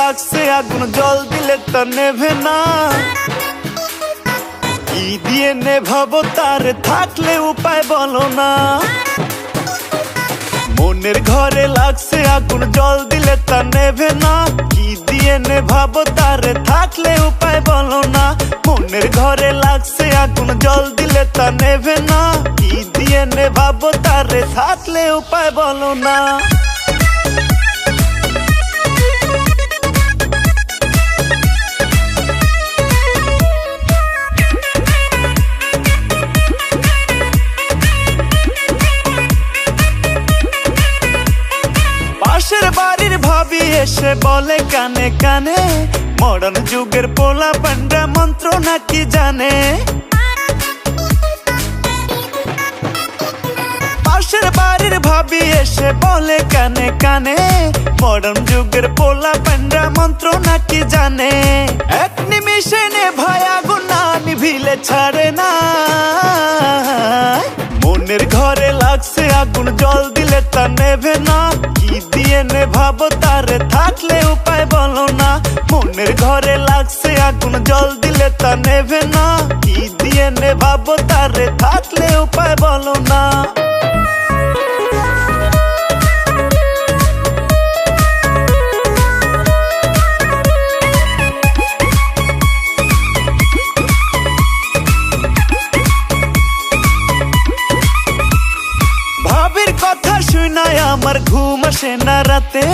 লাগছে আগুন, জল দিলে তা নেভে না। কি দিয়ে নেভাবো তার, থাকলে উপায় বলো না। মনের ঘরে লাগছে আগুন, জল দিলে তা নেভে না। কি দিয়ে নেভাবো তার, থাকলে উপায় বলো না। মনের ঘরে লাগছে আগুন, জল দিলে তা নেভে না। কি দিয়ে নেভাবো তার, থাকলে উপায় বলো না। পাশের বাড়ির ভাবি এসে বলে কানে কানে, মডার্ন যুগের পোলা পান্ডা মন্ত্র নাকি জানে। পাশের বাড়ির ভাবি এসে বলে কানে কানে, মডার্ন যুগের পোলা পান্ডা মন্ত্র নাকি জানে। এক নিমিষে নেভায় আগুন, না নিভিলে ছাড়ে না। মনের ঘরে লাগছে আগুন, জল দিলে তা নেভে না। কি দিয়ে নেভাবো তারে, থাকলে উপায় বলো না। মনের ঘরে লাগছে আগুন, জল দিলে তা নেভে না। কি দিয়ে নেভাবো তারে, থাকলে উপায় বলো না। ভাবির কথা শুনাই আমার ঘুম আসে না রাতে,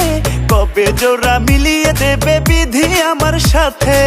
কবে জোড়া মিলিয়ে দেবে বিধি আমার সাথে।